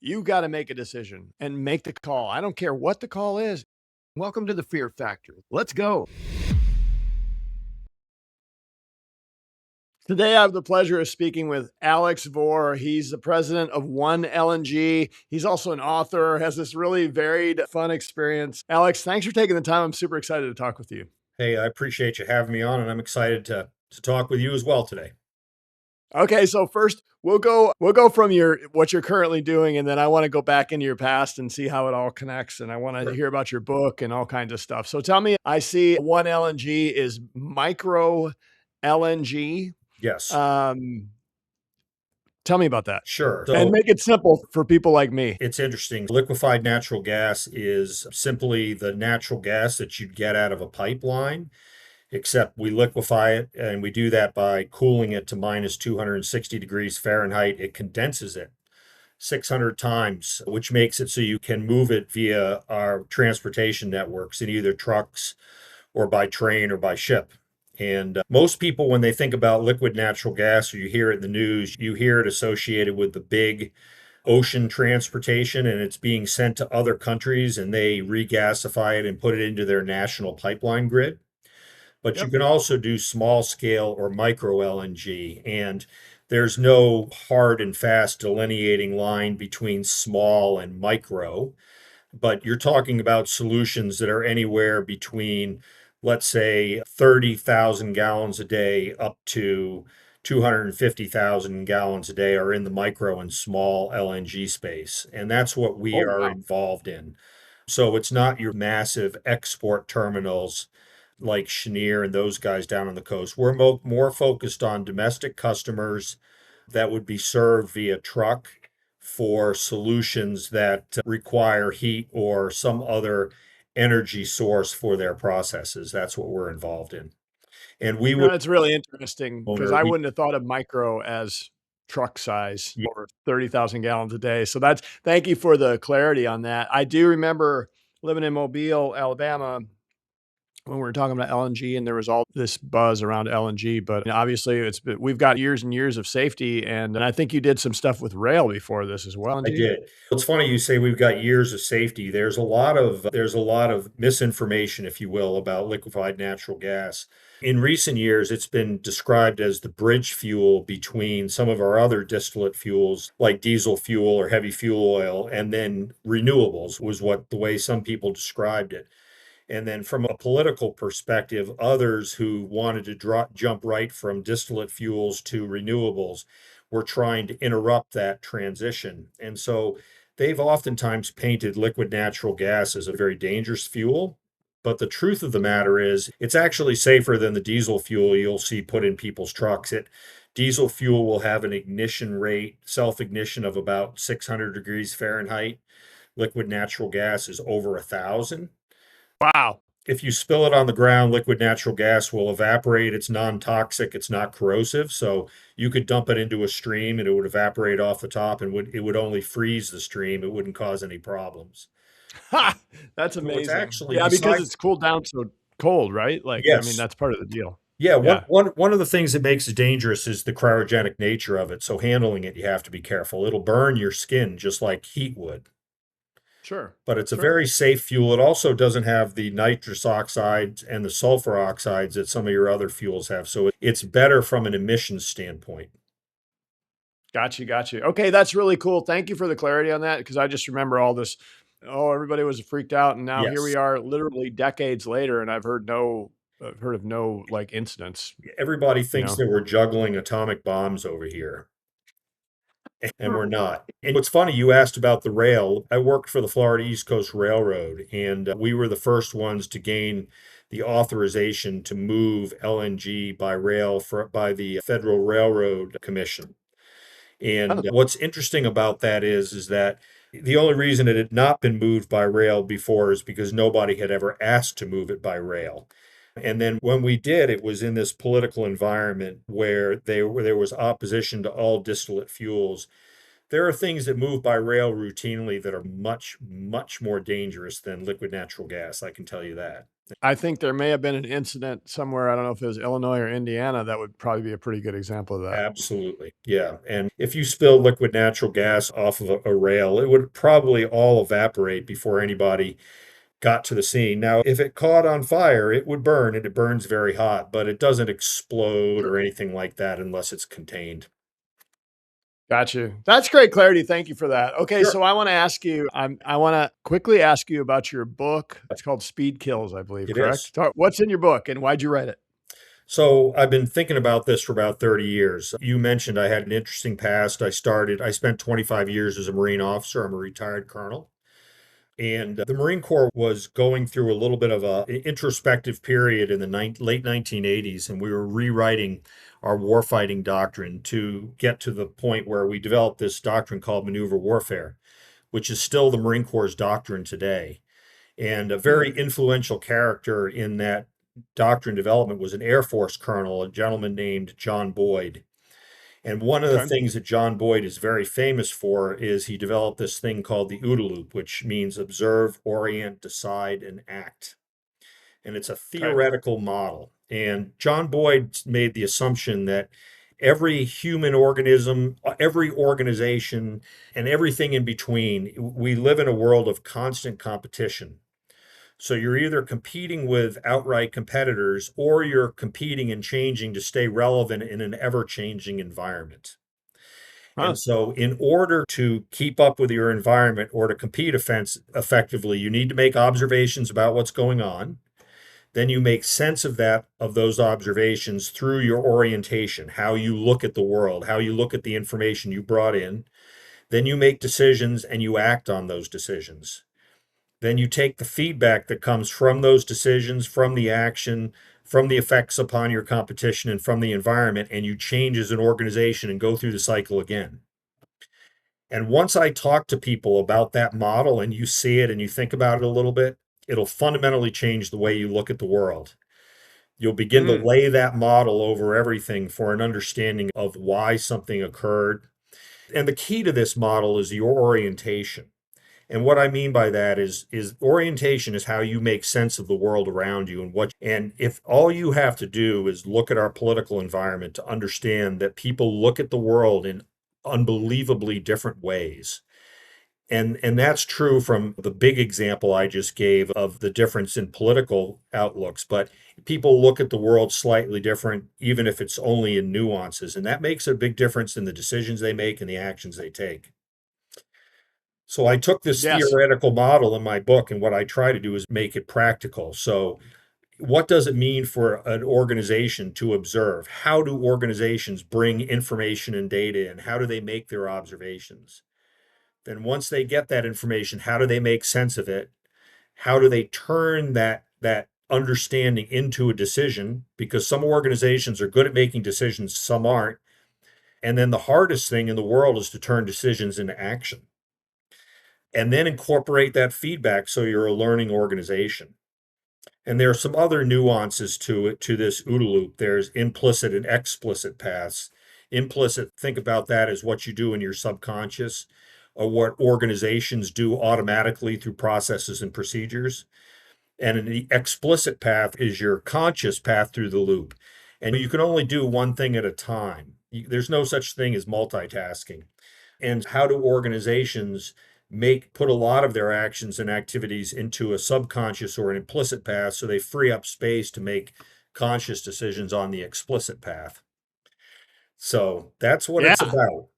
You got to make a decision and make the call. I don't care what the call is. Welcome to the Fear Factory. Let's go. Today, I have the pleasure of speaking with Alex Vohr. He's the president of One LNG. He's also an author, has this really varied, fun experience. Alex, thanks for taking the time. I'm super excited to talk with you. Hey, I appreciate you having me on, and I'm excited to talk with you as well today. Okay, so first we'll go from your what you're currently doing, and then I want to go back into your past and see how it all connects. And I want to Sure. hear about your book and all kinds of stuff. So tell me, I see One LNG is micro LNG. Yes, Um, Tell me about that. sure. And So make it simple for people like me. it's interesting. Liquefied natural gas is simply the natural gas that you'd get out of a pipeline, except we liquefy it, and we do that by cooling it to minus 260 degrees Fahrenheit. It condenses it 600 times, which makes it so you can move it via our transportation networks in either trucks or by train or by ship. And most people, when they think about liquid natural gas or you hear it in the news, you hear it associated with the big ocean transportation, and it's being sent to other countries and they regasify it and put it into their national pipeline grid. But you Yep. can also do small scale or micro LNG. And there's no hard and fast delineating line between small and micro, but you're talking about solutions that are anywhere between, let's say, 30,000 gallons a day up to 250,000 gallons a day are in the micro and small LNG space. And that's what we Oh, are wow. involved in. So it's not your massive export terminals like Cheniere and those guys down on the coast. We're more focused on domestic customers that would be served via truck for solutions that require heat or some other energy source for their processes. That's what we're involved in. And we would That's really interesting because owner, I we, wouldn't have thought of micro as truck size or 30,000 gallons a day. So that's thank you for the clarity on that. I do remember living in Mobile, Alabama, when we were talking about LNG and there was all this buzz around LNG, but obviously we've got years and years of safety. And I think you did some stuff with rail before this as well. I LNG? did. It's funny you say we've got years of safety. There's a lot of misinformation, if you will, about liquefied natural gas. In recent years, it's been described as the bridge fuel between some of our other distillate fuels like diesel fuel or heavy fuel oil, and then renewables was what the way some people described it. And then from a political perspective, others who wanted to jump right from distillate fuels to renewables were trying to interrupt that transition. And so they've oftentimes painted liquid natural gas as a very dangerous fuel. But the truth of the matter is, it's actually safer than the diesel fuel you'll see put in people's trucks. Diesel fuel will have an ignition rate, self ignition of about 600 degrees Fahrenheit. Liquid natural gas is over 1,000. Wow. If you spill it on the ground, liquid natural gas will evaporate. It's non-toxic, it's not corrosive. So you could dump it into a stream and it would evaporate off the top and it would only freeze the stream. It wouldn't cause any problems. Ha! That's So it's amazing. actually Yeah, because besides it's cooled down so cold, right? Like, I mean, yes. that's part of the deal. Yeah, one, Yeah, one, one of the things that makes it dangerous is the cryogenic nature of it. So handling it, you have to be careful. It'll burn your skin just like heat would. sure, But it's a sure. very safe fuel. It also doesn't have the nitrous oxides and the sulfur oxides that some of your other fuels have. So it's better from an emissions standpoint. Got you, got you. Okay, that's really cool. Thank you for the clarity on that because I just remember all this, "Oh, everybody was freaked out," and now here we Yes. are literally decades later, and I've heard of no, like, incidents, Everybody you thinks know? that we're juggling atomic bombs over here, and we're Right. not. And what's funny, you asked about the rail. I worked for the Florida East Coast Railroad, and we were the first ones to gain the authorization to move LNG by rail by the Federal Railroad Commission. Oh, And what's interesting about that is that the only reason it had not been moved by rail before is because nobody had ever asked to move it by rail. And then when we did, it was in this political environment where there was opposition to all distillate fuels. There are things that move by rail routinely that are much, much more dangerous than liquid natural gas. I can tell you that. I think there may have been an incident somewhere, I don't know if it was Illinois or Indiana, that would probably be a pretty good example of that. Absolutely. Yeah. And if you spill liquid natural gas off of a rail, it would probably all evaporate before anybody got to the scene. Now, if it caught on fire, it would burn and it burns very hot, but it doesn't explode or anything like that unless it's contained. Got you. That's great clarity. Thank you for that. Okay, Sure. so I wanna ask you, I wanna quickly ask you about your book. It's called Speed Kills, I believe, It is. correct? What's in your book and why'd you write it? So I've been thinking about this for about 30 years. You mentioned I had an interesting past. I spent 25 years as a Marine officer. I'm a retired colonel. And the Marine Corps was going through a little bit of a introspective period in the late 1980s, and we were rewriting our warfighting doctrine to get to the point where we developed this doctrine called maneuver warfare, which is still the Marine Corps' doctrine today. And a Hmm, very influential character in that doctrine development was an Air Force colonel, a gentleman named John Boyd. And one of the okay, things that John Boyd is very famous for is he developed this thing called the OODA Loop, which means observe, orient, decide, and act. And it's a okay. theoretical model. And John Boyd made the assumption that every human organism, every organization, and everything in between, we live in a world of constant competition. So you're either competing with outright competitors or you're competing and changing to stay relevant in an ever-changing environment. Huh, And so in order to keep up with your environment or to compete effectively, you need to make observations about what's going on. Then you make sense of those observations through your orientation, how you look at the world, how you look at the information you brought in. Then you make decisions and you act on those decisions. Then you take the feedback that comes from those decisions, from the action, from the effects upon your competition, and from the environment, and you change as an organization and go through the cycle again. And once I talk to people about that model and you see it and you think about it a little bit, it'll fundamentally change the way you look at the world. You'll begin to mm, lay that model over everything for an understanding of why something occurred. And the key to this model is your orientation. And what I mean by that is orientation is how you make sense of the world around you and if all you have to do is look at our political environment to understand that people look at the world in unbelievably different ways. And that's true from the big example I just gave of the difference in political outlooks, but people look at the world slightly different, even if it's only in nuances. And that makes a big difference in the decisions they make and the actions they take. So I took this yes. theoretical model in my book, and what I try to do is make it practical. So, what does it mean for an organization to observe? How do organizations bring information and data in? How do they make their observations? Then, once they get that information, how do they make sense of it? How do they turn that understanding into a decision? Because some organizations are good at making decisions, some aren't. And then the hardest thing in the world is to turn decisions into action and then incorporate that feedback so you're a learning organization. And there are some other nuances to it, to this OODA loop. There's implicit and explicit paths. Implicit, think about that as what you do in your subconscious or what organizations do automatically through processes and procedures. And the explicit path is your conscious path through the loop. And you can only do one thing at a time. There's no such thing as multitasking. And how do organizations put a lot of their actions and activities into a subconscious or an implicit path so they free up space to make conscious decisions on the explicit path? So that's what it's Yeah. about.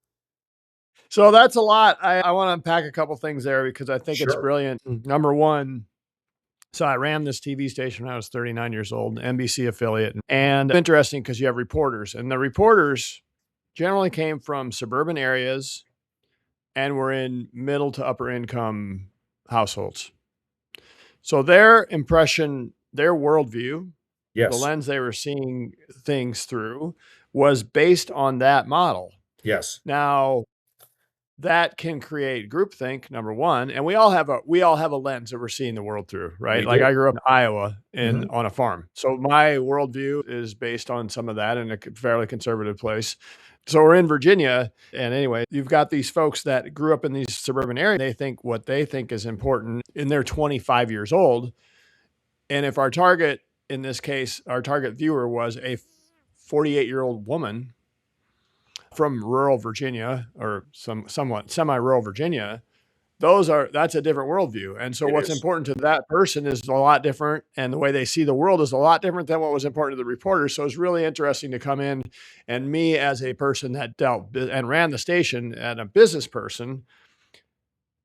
So that's a lot. I wanna unpack a couple things there because I think it's Sure. brilliant. Number 1, so I ran this TV station when I was 39 years old, NBC affiliate, and interesting because you have reporters, and the reporters generally came from suburban areas and were in middle to upper income households. So their impression, their worldview, the Yes. lens they were seeing things through was based on that model. Yes. Now, that can create groupthink, number 1, and we all have a lens that we're seeing the world through, right? We Like, I do. grew up in Iowa Mhm. on a farm, so my worldview is based on some of that in a fairly conservative place. So we're in Virginia, and anyway, you've got these folks that grew up in these suburban areas. They think what they think is important, and they're 25 years old. And if our target, in this case, our target viewer was a 48-year-old woman from rural Virginia or somewhat semi-rural Virginia, that's a different worldview. And so It what's is. important to that person is a lot different, and the way they see the world is a lot different than what was important to the reporter. So it's really interesting to come in, and me as a person that dealt and ran the station and a business person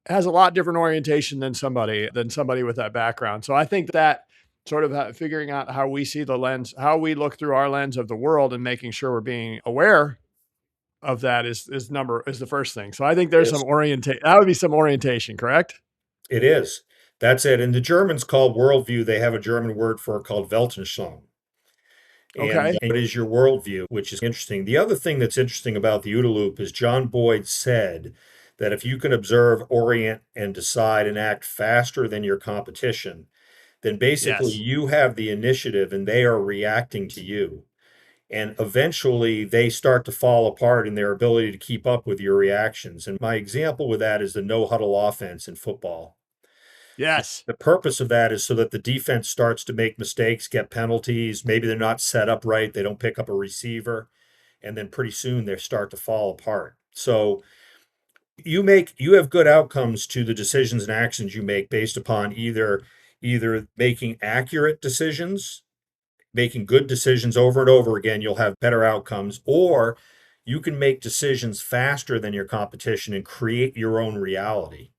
has a lot different orientation than somebody with that background. So I think that sort of figuring out how we see the lens, how we look through our lens of the world, and making sure we're being aware of that is the first thing. So I think It there's is. that would be some orientation, correct? It is. That's it. And the Germans call worldview, they have a German word for it called Weltanschauung. And Okay. it is your worldview, which is interesting. The other thing that's interesting about the OODA Loop is John Boyd said that if you can observe, orient, and decide and act faster than your competition, then basically Yes. you have the initiative and they are reacting to you. And eventually they start to fall apart in their ability to keep up with your reactions. And my example with that is the no huddle offense in football. Yes. The purpose of that is so that the defense starts to make mistakes, get penalties. Maybe they're not set up right. They don't pick up a receiver. And then pretty soon they start to fall apart. So you have good outcomes to the decisions and actions you make based upon either making accurate decisions, making good decisions over and over again, you'll have better outcomes, or you can make decisions faster than your competition and create your own reality.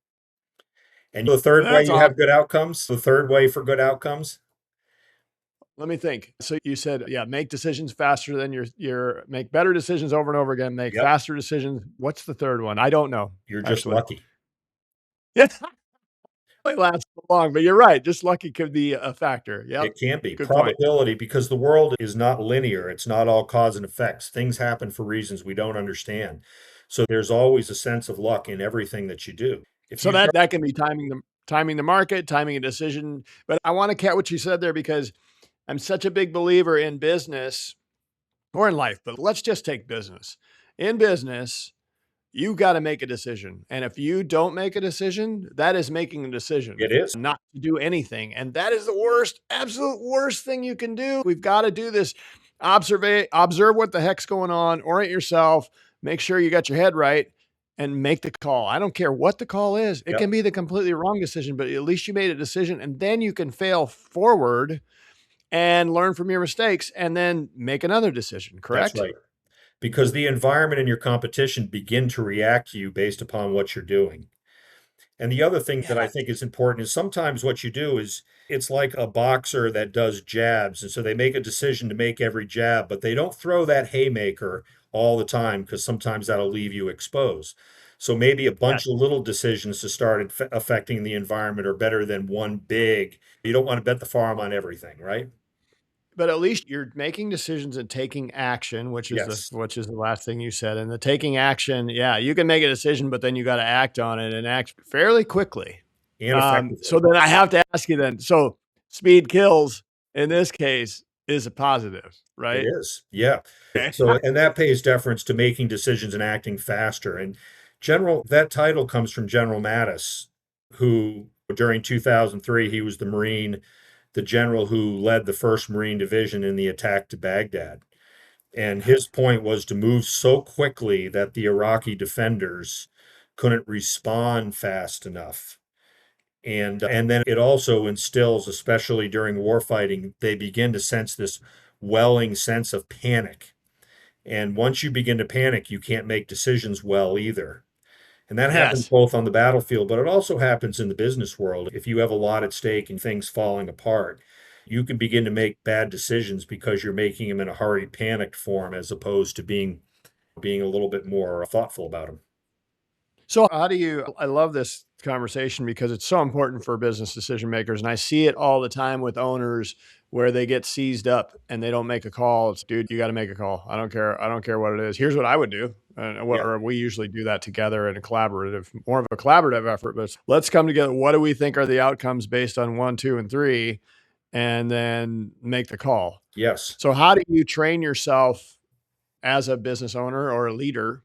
And the third way That's you awesome. have good outcomes, the third way for good outcomes, Let me think. So you said, yeah, make decisions faster than your make better decisions over and over again, make yep, faster decisions. What's the third one? I don't know, you're just actually. lucky. Yeah, it lasts so long, but you're right. Just lucky could be a factor. Yep. It can be Good point. probability because the world is not linear. It's not all cause and effects. Things happen for reasons we don't understand. So there's always a sense of luck in everything that you do. If So you that can be timing the market, timing a decision. But I want to catch what you said there because I'm such a big believer in business or in life, but let's just take business. In business, you got to make a decision. And if you don't make a decision, that is making a decision it is. not to do anything. And that is the worst, absolute worst thing you can do. We've got to do this. Observe what the heck's going on, orient yourself, make sure you got your head right, and make the call. I don't care what the call is. It Yep, can be the completely wrong decision, but at least you made a decision, and then you can fail forward and learn from your mistakes and then make another decision, that's correct? right. Because the environment and your competition begin to react to you based upon what you're doing. And the other thing that I Yeah. think is important is sometimes what you do is it's like a boxer that does jabs. And so they make a decision to make every jab, but they don't throw that haymaker all the time because sometimes that'll leave you exposed. So maybe a Yes. bunch of little decisions to start affecting the environment are better than one big. You don't want to bet the farm on everything, right? But at least you're making decisions and taking action, Yes. which is the last thing you said. And the taking action, yeah, you can make a decision, but then you got to act on it and act fairly quickly. And So effectively. then I have to ask you then. So speed kills in this case is a positive, It right? is. Yeah. Okay. So, and that pays deference to making decisions and acting faster. And that title comes from General Mattis, who during 2003, he was the general who led the 1st Marine Division in the attack to Baghdad. And his point was to move so quickly that the Iraqi defenders couldn't respond fast enough. And then it also instills, especially during warfighting, they begin to sense this welling sense of panic. And once you begin to panic, you can't make decisions well either. And that happens Yes. both on the battlefield, but it also happens in the business world. If you have a lot at stake and things falling apart, you can begin to make bad decisions because you're making them in a hurried, panicked form as opposed to being a little bit more thoughtful about them. So how do you I love this conversation because it's so important for business decision makers. And I see it all the time with owners where they get seized up and they don't make a call. It's dude, you got to make a call. I don't care. I don't care what it is. Here's what I would do. Yeah. Or we usually do that together in a collaborative, more of a collaborative effort, but let's come together. What do we think are the outcomes based on 1, 2, and 3? And then make the call. Yes. So how do you train yourself as a business owner or a leader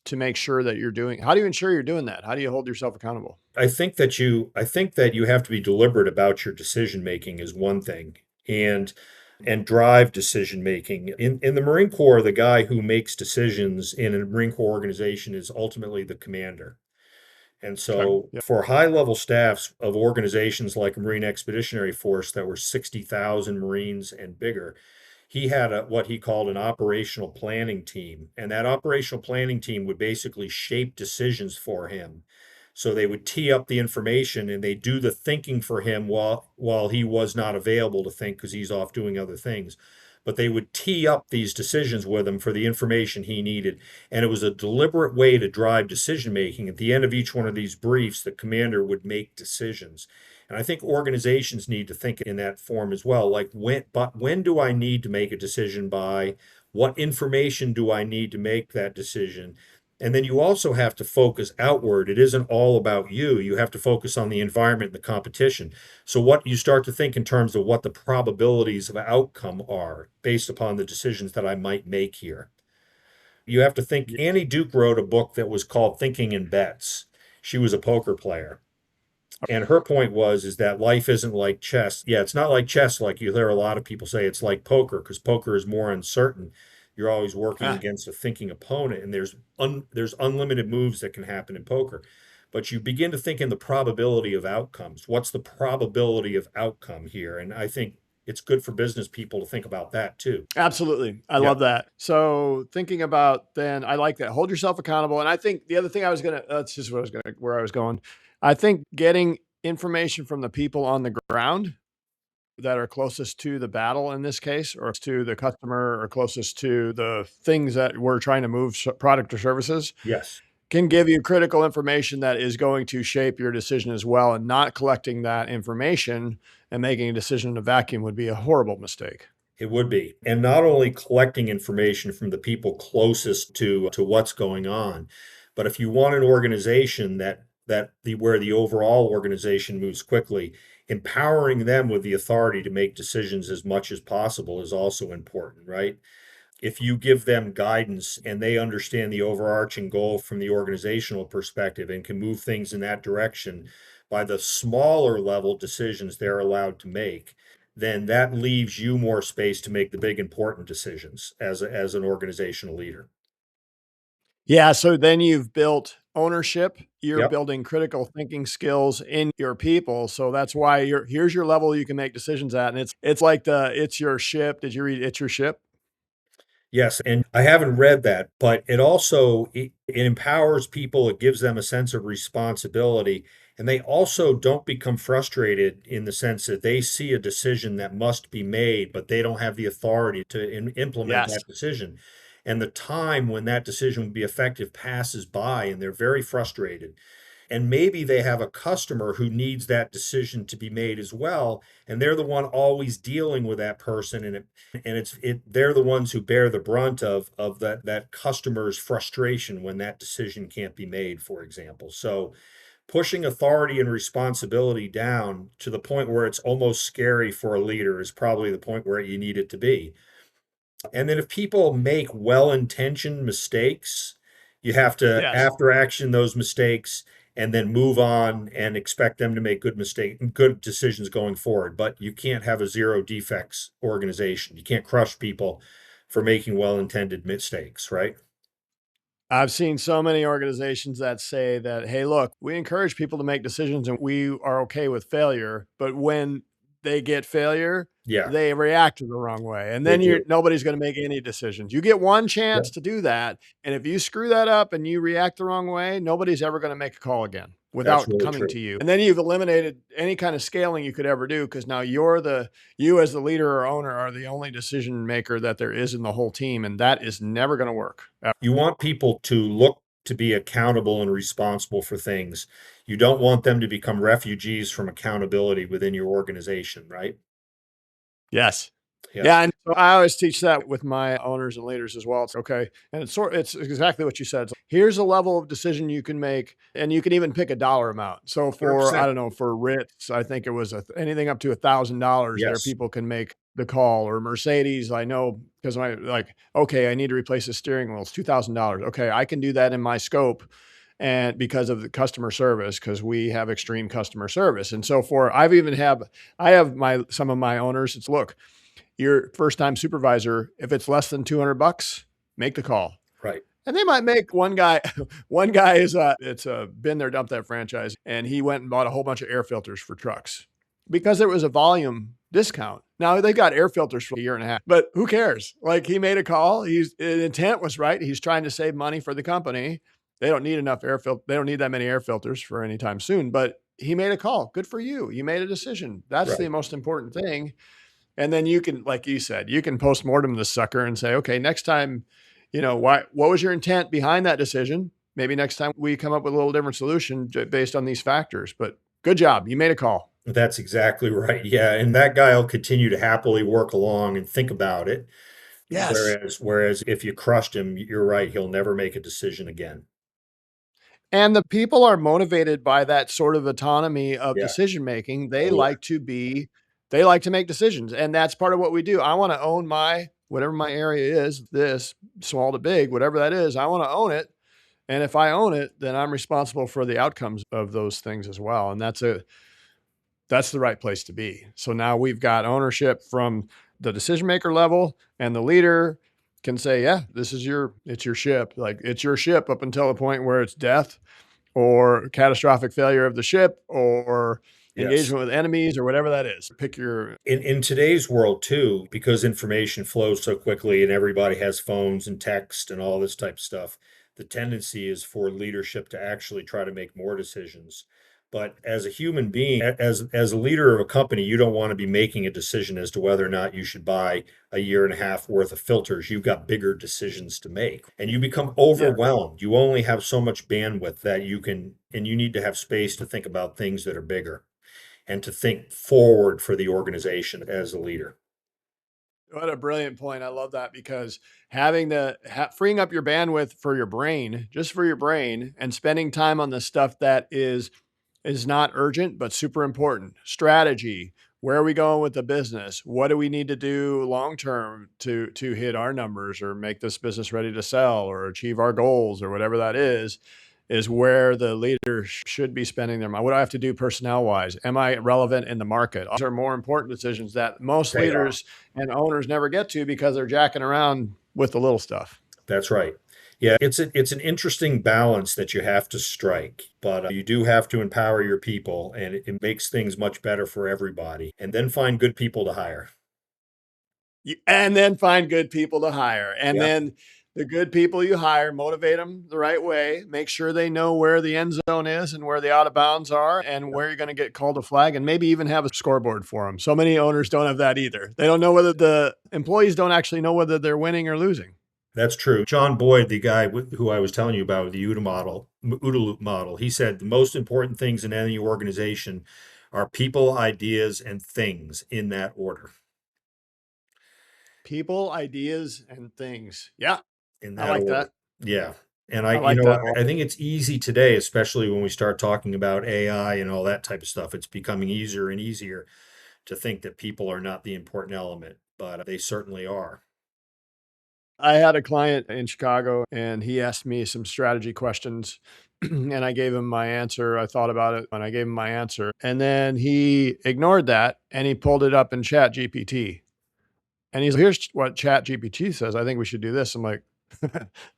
to make sure that you're doing how do you ensure you're doing that? How do you hold yourself accountable? I think that you have to be deliberate about your decision making is one thing, and drive decision making. In the Marine Corps, the guy who makes decisions in a Marine Corps organization is ultimately the commander. And Okay. so Yeah. for high level staffs of organizations like Marine Expeditionary Force that were 60,000 Marines and bigger, he had what he called an operational planning team. And that operational planning team would basically shape decisions for him. So they would tee up the information and they do the thinking for him while he was not available to think because he's off doing other things. But they would tee up these decisions with him for the information he needed. And it was a deliberate way to drive decision making. At the end of each one of these briefs, the commander would make decisions. And I think organizations need to think in that form as well. Like when do I need to make a decision by? What information do I need to make that decision? And then you also have to focus outward. It isn't all about you. You have to focus on the environment and the competition. So what you start to think in terms of what the probabilities of outcome are based upon the decisions that I might make here. You have to think. Yeah. Annie Duke wrote a book that was called Thinking in Bets. She was a poker player. And her point was is that life isn't like chess. Yeah, it's not like chess like you hear a lot of people say. It's like poker because poker is more uncertain. You're always working Ah, against a thinking opponent, and there's unlimited moves that can happen in poker. But you begin to think in the probability of outcomes. What's the probability of outcome here? And I think it's good for business people to think about that too. absolutely. I Yeah. love that. So thinking about then I like that. Hold yourself accountable. And I think the other thing I was gonna that's just what I was gonna where I was going. I think getting information from the people on the ground that are closest to the battle in this case, or to the customer, or closest to the things that we're trying to move product or services, Yes. can give you critical information that is going to shape your decision as well. And not collecting that information and making a decision in a vacuum would be a horrible mistake. It would be. And not only collecting information from the people closest to what's going on, but if you want an organization where the overall organization moves quickly, empowering them with the authority to make decisions as much as possible is also important, right? If you give them guidance and they understand the overarching goal from the organizational perspective and can move things in that direction by the smaller level decisions they're allowed to make, then that leaves you more space to make the big important decisions as an organizational leader. Yeah, so then you've built ownership, you're Yep. building critical thinking skills in your people, so that's why here's your level you can make decisions at, and it's like it's your ship. Did you read It's Your Ship? Yes, and I haven't read that, but it empowers people, it gives them a sense of responsibility, and they also don't become frustrated in the sense that they see a decision that must be made, but they don't have the authority to implement Yes. that decision. And the time when that decision would be effective passes by, and they're very frustrated. And maybe they have a customer who needs that decision to be made as well, and they're the one always dealing with that person, and they're the ones who bear the brunt of that customer's frustration when that decision can't be made, for example. So pushing authority and responsibility down to the point where it's almost scary for a leader is probably the point where you need it to be. And then if people make well-intentioned mistakes, you have to Yes. after action those mistakes and then move on and expect them to make good decisions going forward. But you can't have a zero defects organization. You can't crush people for making well-intended mistakes, right? I've seen so many organizations that say that, "Hey, look, we encourage people to make decisions and we are okay with failure." But when they get failure, Yeah, they react the wrong way. And they then do. nobody's going to make any decisions. You get one Yeah, chance to do that. And if you screw that up and you react the wrong way, nobody's ever going to make a call again that's without really coming true. to you. And then you've eliminated any kind of scaling you could ever do because now you as the leader or owner are the only decision maker that there is in the whole team. And that is never going to work. You want people to look to be accountable and responsible for things. You don't want them to become refugees from accountability within your organization, right? Yes. Yeah. Yeah, and so I always teach that with my owners and leaders as well. It's okay, and it's exactly what you said. Here's a level of decision you can make, and you can even pick a dollar amount. So for I 100%. don't know, for RITs, I think it was anything up to $1,000 there Yes. people can make the call. Or Mercedes, I know because I like, okay, I need to replace the steering wheel. It's $2,000. Okay, I can do that in my scope, and because of the customer service, because we have extreme customer service. And so for I have my some of my owners. It's look, your first time supervisor, if it's less than $200, make the call. Right. And they might make one guy, one guy is it's a been there, dump that franchise. And he went and bought a whole bunch of air filters for trucks because there was a volume discount. Now they got air filters for a year and a half, but who cares? Like he made a call. The intent was right. He's trying to save money for the company. They don't need enough they don't need that many air filters for any time soon, but he made a call. Good for you. You made a decision. That's the Right. most important thing. And then you can, like you said, you can postmortem the sucker and say, okay, next time, what was your intent behind that decision? Maybe next time we come up with a little different solution based on these factors, but good job. You made a call. That's exactly right. Yeah. And that guy will continue to happily work along and think about it. Yes. Whereas if you crushed him, you're right, he'll never make a decision again. And the people are motivated by that sort of autonomy of Yeah. decision making. Oh, They like to make decisions. And that's part of what we do. I want to own whatever my area is, this small to big, whatever that is, I want to own it. And if I own it, then I'm responsible for the outcomes of those things as well. And that's the right place to be. So now we've got ownership from the decision maker level, and the leader can say, yeah, it's your ship. Like it's your ship up until the point where it's death or catastrophic failure of the ship or yes. engagement with enemies or whatever that is. Pick your, In today's world too, because information flows so quickly and everybody has phones and text and all this type of stuff, the tendency is for leadership to actually try to make more decisions. But as a human being, as a leader of a company, you don't want to be making a decision as to whether or not you should buy a year and a half worth of filters. You've got bigger decisions to make, and you become yeah. overwhelmed. You only have so much bandwidth that you can, and you need to have space to think about things that are bigger and to think forward for the organization as a leader. What a brilliant point. I love that because freeing up your bandwidth for your brain, just for your brain, and spending time on the stuff that is not urgent but super important. Strategy. Where are we going with the business? What do we need to do long term to hit our numbers or make this business ready to sell or achieve our goals or whatever that is where the leader should be spending their money. What do I have to do personnel wise? Am I relevant in the market? Those are more important decisions that most They are. leaders and owners never get to because they're jacking around with the little stuff. That's right. Yeah, it's an interesting balance that you have to strike, but you do have to empower your people, and it makes things much better for everybody. And then find good people to hire. And then find good people to hire. And Yep. then the good people you hire, motivate them the right way, make sure they know where the end zone is and where the out of bounds are and where you're going to get called a flag, and maybe even have a scoreboard for them. So many owners don't have that either. They don't know whether the employees don't actually know whether they're winning or losing. That's true. John Boyd, the guy who I was telling you about, the OODA Loop model, he said the most important things in any organization are people, ideas, and things in that order. People, ideas, and things. Yeah, In I that like order. that. Yeah. And I like that. I think it's easy today, especially when we start talking about AI and all that type of stuff. It's becoming easier and easier to think that people are not the important element, but they certainly are. I had a client in Chicago and he asked me some strategy questions and I gave him my answer. I thought about it and I gave him my answer. And then he ignored that and he pulled it up in Chat GPT. And he's like, here's what Chat GPT says. I think we should do this. I'm like,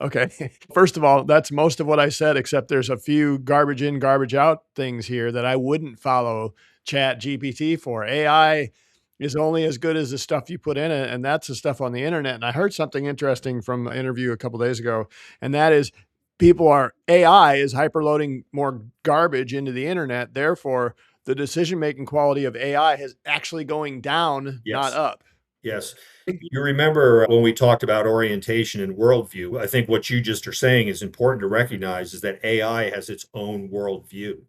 okay. First of all, that's most of what I said, except there's a few garbage in, garbage out things here that I wouldn't follow Chat GPT for. AI is only as good as the stuff you put in it, and that's the stuff on the internet. And I heard something interesting from an interview a couple days ago, and that is AI is hyperloading more garbage into the internet. Therefore, the decision-making quality of AI is actually going down, not Yes. up. Yes. You remember when we talked about orientation and worldview, I think what you just are saying is important to recognize is that AI has its own worldview.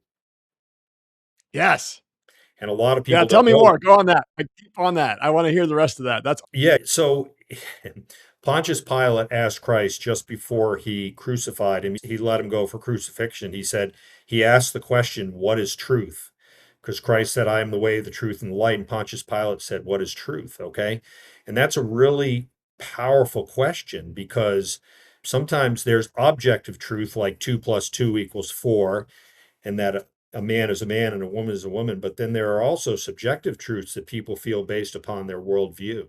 Yes. And a lot of Yeah, people tell don't me know. more. Go on that. Keep on that. I wanna hear the rest of that. That's Yeah. So Pontius Pilate asked Christ just before he crucified him, he let him go for crucifixion. He said, he asked the question, what is truth? because Christ said, I am the way, the truth, and the light. And Pontius Pilate said, what is truth? Okay. And that's a really powerful question because sometimes there's objective truth like 2 + 2 = 4, and that a man is a man and a woman is a woman. But then there are also subjective truths that people feel based upon their worldview.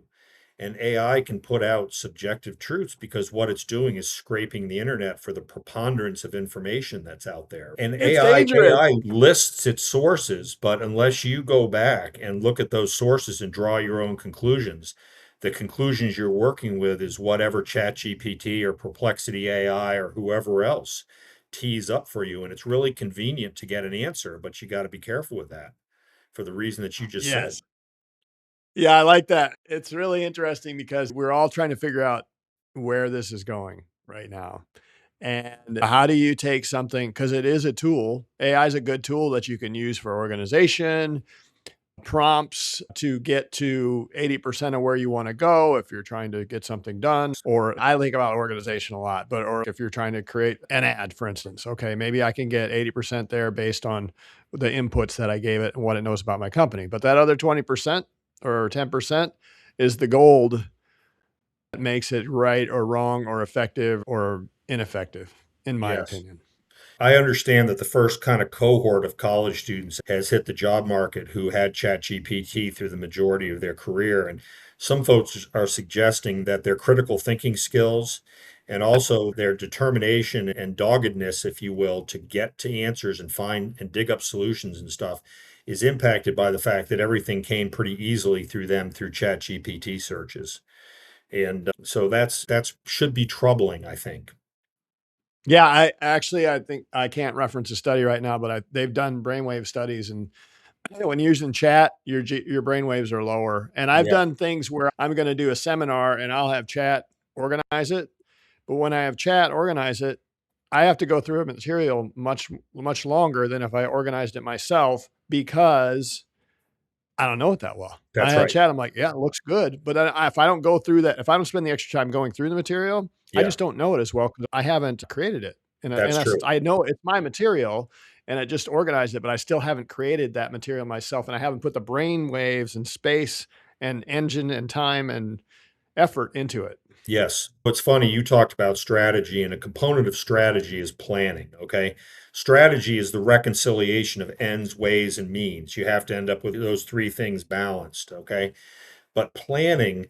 And AI can put out subjective truths because what it's doing is scraping the internet for the preponderance of information that's out there. And It's AI, dangerous. AI lists its sources, but unless you go back and look at those sources and draw your own conclusions, the conclusions you're working with is whatever ChatGPT or Perplexity AI or whoever else tees up for you. And it's really convenient to get an answer, but you got to be careful with that for the reason that you just said. Yes. Yeah, I like that. It's really interesting because we're all trying to figure out where this is going right now. And how do you take something, because it is a tool. AI is a good tool that you can use for organization, prompts to get to 80% of where you want to go if you're trying to get something done. Or I think about organization a lot, but or if you're trying to create an ad, for instance, okay, maybe I can get 80% there based on the inputs that I gave it and what it knows about my company. But that other 20% or 10% is the gold that makes it right or wrong or effective or ineffective, in my Yes. opinion. I understand that the first kind of cohort of college students has hit the job market who had ChatGPT through the majority of their career. And some folks are suggesting that their critical thinking skills and also their determination and doggedness, if you will, to get to answers and find and dig up solutions and stuff is impacted by the fact that everything came pretty easily through them through ChatGPT searches. And so that's should be troubling, I think. Yeah, I think I can't reference a study right now, but they've done brainwave studies, and when you're using chat, your brainwaves are lower. And I've Yeah, done things where I'm going to do a seminar and I'll have chat organize it, but when I have chat organize it, I have to go through a material much longer than if I organized it myself because I don't know it that well. I that's had right. chat. I'm like, yeah, it looks good. But then if I don't go through that, if I don't spend the extra time going through the material, I Yeah, just don't know it as well because I haven't created it. that's true. I know it's my material and I just organized it, but I still haven't created that material myself. And I haven't put the brain waves and space and engine and time and effort into it. Yes. What's funny, you talked about strategy, and a component of strategy is planning. Okay. Strategy is the reconciliation of ends, ways, and means. You have to end up with those three things balanced. Okay. But planning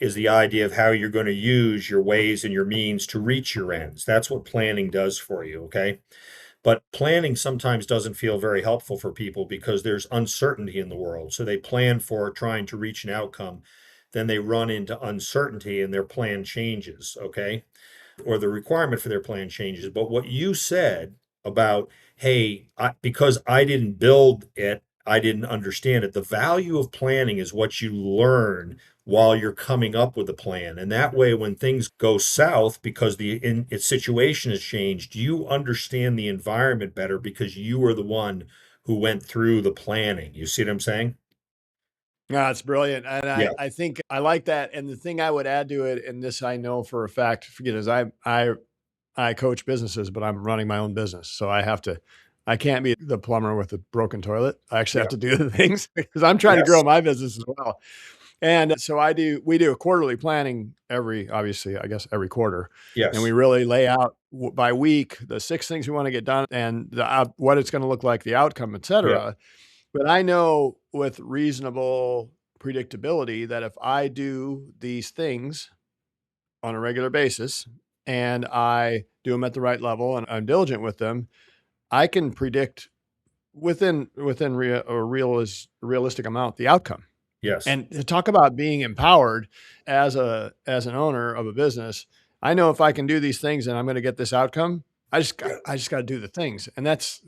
is the idea of how you're going to use your ways and your means to reach your ends. That's what planning does for you. Okay. But planning sometimes doesn't feel very helpful for people because there's uncertainty in the world. So they plan for trying to reach an outcome, then they run into uncertainty and their plan changes, okay? Or the requirement for their plan changes. But what you said about, hey, because I didn't build it, I didn't understand it. The value of planning is what you learn while you're coming up with a plan. And that way, when things go south because its situation has changed, you understand the environment better because you were the one who went through the planning. You see what I'm saying? Yeah, it's brilliant. And Yeah, I think I like that. And the thing I would add to it, and this I know for a fact, forget is I coach businesses, but I'm running my own business. So I can't be the plumber with the broken toilet. I actually have yeah, to do the things because I'm trying to grow yes, my business as well. And so we do a quarterly planning obviously, I guess every quarter. And we yes, really lay out by week the 6 things we want to get done and what it's going to look like, the outcome, et yeah, cetera. But I know with reasonable predictability that if I do these things on a regular basis and I do them at the right level and I'm diligent with them, I can predict within realistic amount the outcome. yes, And to talk about being empowered as an owner of a business, I know if I can do these things and I'm going to get this outcome, I just got to do the things. And that's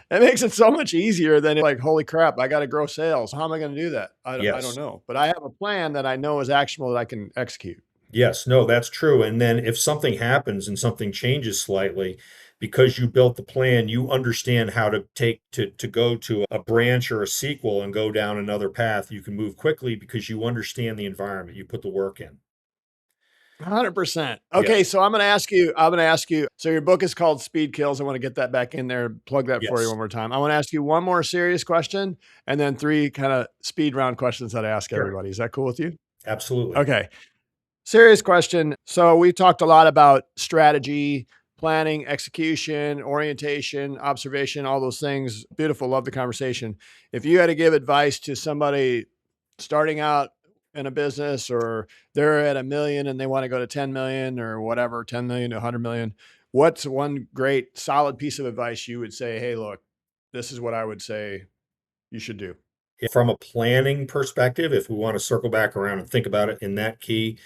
that makes it so much easier than like, holy crap, I got to grow sales. How am I going to do that? I don't yes. know. But I have a plan that I know is actionable that I can execute. Yes, no, that's true. And then if something happens and something changes slightly, because you built the plan, you understand how to to go to a branch or a sequel and go down another path. You can move quickly because you understand the environment. You put the work in. 100%. Okay, Yes. so I'm gonna ask you, so your book is called Speed Kills. I wanna get that back in there, plug that for you Yes. one more time. I wanna ask you one more serious question and then 3 kinda speed round questions that I ask Sure. everybody. Is that cool with you? Absolutely. Okay. Serious question. So we talked a lot about strategy, planning, execution, orientation, observation, all those things. Beautiful. Love the conversation. If you had to give advice to somebody starting out in a business or they're at a million and they want to go to 10 million or whatever, 10 million to 100 million, what's one great solid piece of advice you would say, hey, look, this is what I would say you should do? From a planning perspective, if we want to circle back around and think about it in that key,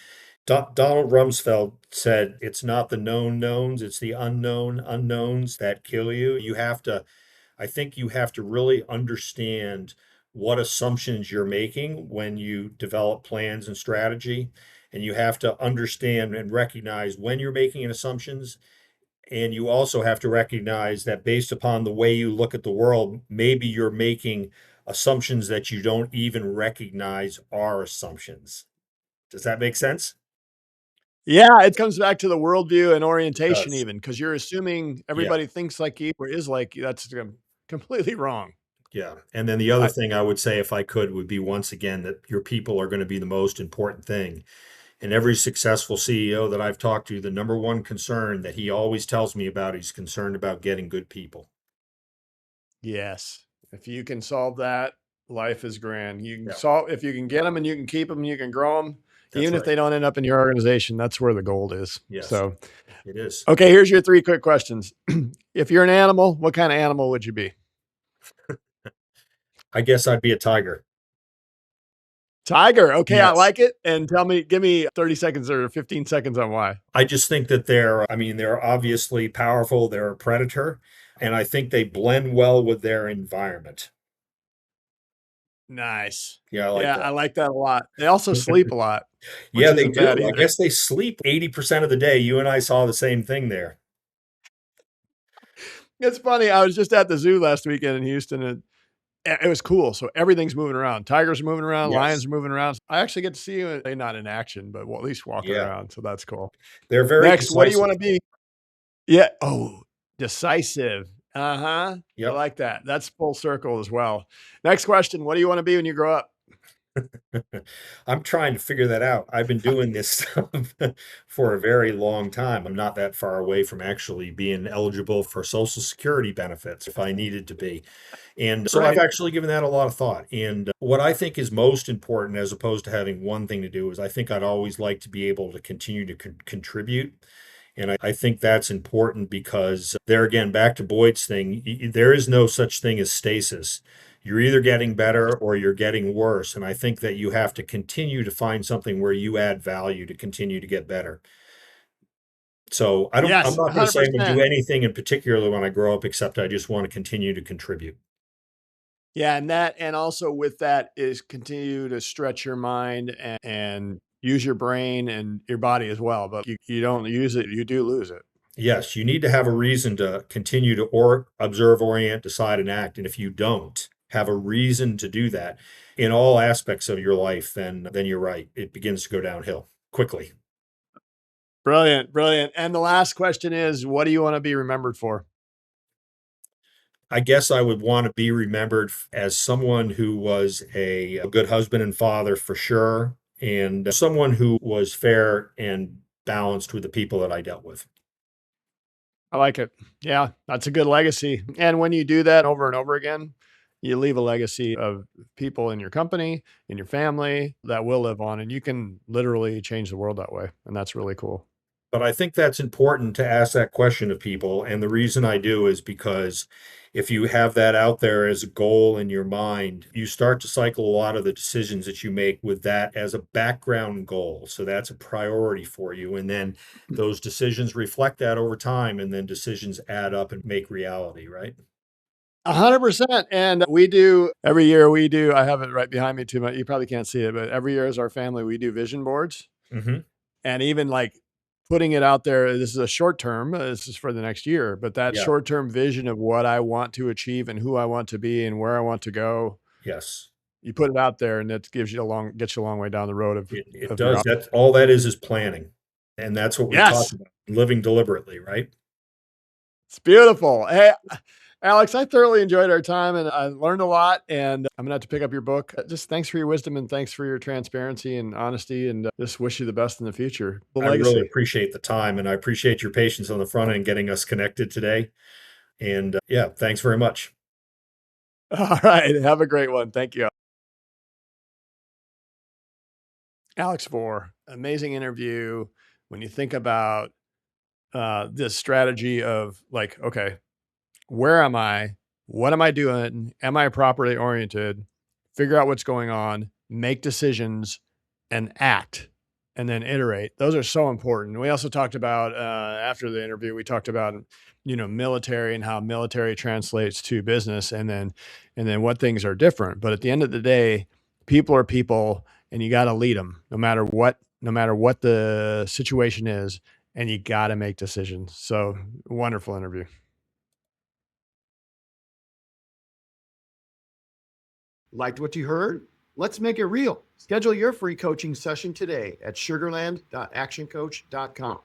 Donald Rumsfeld said, it's not the known knowns, it's the unknown unknowns that kill you. I think you have to really understand what assumptions you're making when you develop plans and strategy. And you have to understand and recognize when you're making assumptions. And you also have to recognize that based upon the way you look at the world, maybe you're making assumptions that you don't even recognize are assumptions. Does that make sense? Yeah, it comes back to the worldview and It orientation does. even, because 'cause you're assuming Yeah. everybody thinks like you or is like you. That's completely wrong. Yeah. And then the other I thing I would say, if I could, would be once again that your people are going to be the most important thing. And every successful CEO that I've talked to, the number one concern that he always tells me about, he's concerned about getting good people. Yes. If you can solve that, life is grand. You can Yeah, solve if you can get them and you can keep them, you can grow them, that's even if right. they don't end up in your organization, that's where the gold is. Yes, So, it is. okay, here's your 3 quick questions. If you're an animal, what kind of animal would you be? I guess I'd be a tiger. Tiger. Okay, I Yes. like it. And give me 30 seconds or 15 seconds on why. I just think that I mean, they're obviously powerful. They're a predator, and I think they blend well with their environment. Nice. Yeah, I like Yeah, I that. like that a lot. They also sleep a lot, which Yeah, they isn't bad do. I either. guess they sleep 80% of the day. You and I saw the same thing there. It's funny, I was just at the zoo last weekend in Houston, and it was cool. So everything's moving around. Tigers are moving around, lions Yes. are moving around. I actually get to see you, not in action, but well, at least walking Yeah. around, so that's cool. They're very Next, what do you decisive. wanna be? Yeah. Oh, decisive. Uh-huh. I Yep. like that. That's full circle as well. Next question, what do you wanna be when you grow up? I'm trying to figure that out. I've been doing this stuff for a very long time. I'm not that far away from actually being eligible for Social Security benefits if I needed to be. And so I've Right. actually given that a lot of thought. And what I think is most important, as opposed to having one thing to do, is I think I'd always like to be able to continue to contribute. And I think that's important because there again, back to Boyd's thing, there is no such thing as stasis. You're either getting better or you're getting worse. And I think that you have to continue to find something where you add value to continue to get better. So I'm Yes, not going to say I'm going to 100%. do anything in particular when I grow up, except I just want to continue to contribute. Yeah, and also with that is continue to stretch your mind and use your brain and your body as well, but you don't use it, you do lose it. Yes, you need to have a reason to continue to observe, orient, decide, and act. And if you don't have a reason to do that in all aspects of your life, then you're right. It begins to go downhill quickly. Brilliant, brilliant. And the last question is, what do you wanna be remembered for? I guess I would want to be remembered as someone who was a good husband and father for sure, and someone who was fair and balanced with the people that I dealt with. I like it. Yeah, that's a good legacy. And when you do that over and over again, you leave a legacy of people in your company, in your family that will live on, and you can literally change the world that way. And that's really cool. But I think that's important to ask that question of people. And the reason I do is because if you have that out there as a goal in your mind, you start to cycle a lot of the decisions that you make with that as a background goal. So that's a priority for you. And then those decisions reflect that over time, and then decisions add up and make reality, right? 100%. And we do every year, I have it right behind me too much. You probably can't see it, but every year as our family, we do vision boards. Hmm. And even like putting it out there, this is a short term, this is for the next year, but that Yeah. short term vision of what I want to achieve and who I want to be and where I want to go, Yes. you put it out there and it gives you gets you a long way down the road It of your does. That's all that is planning. And that's what we talk Yes. about, living deliberately, right? It's beautiful. Hey, Alex, I thoroughly enjoyed our time and I learned a lot. And I'm going to have to pick up your book. Just thanks for your wisdom and thanks for your transparency and honesty. And just wish you the best in the future. The I really legacy. appreciate the time and I appreciate your patience on the front end getting us connected today. And yeah, thanks very much. All right. Have a great one. Thank you. Alex Vohr, amazing interview. When you think about this strategy of like, okay, where am I? What am I doing? Am I properly oriented? Figure out what's going on, make decisions, and act, and then iterate. Those are so important. We also talked about after the interview, we talked about military and how military translates to business, and then what things are different. But at the end of the day, people are people, and you got to lead them no matter what the situation is, and you got to make decisions. So wonderful interview. Liked what you heard? Let's make it real. Schedule your free coaching session today at sugarland.actioncoach.com.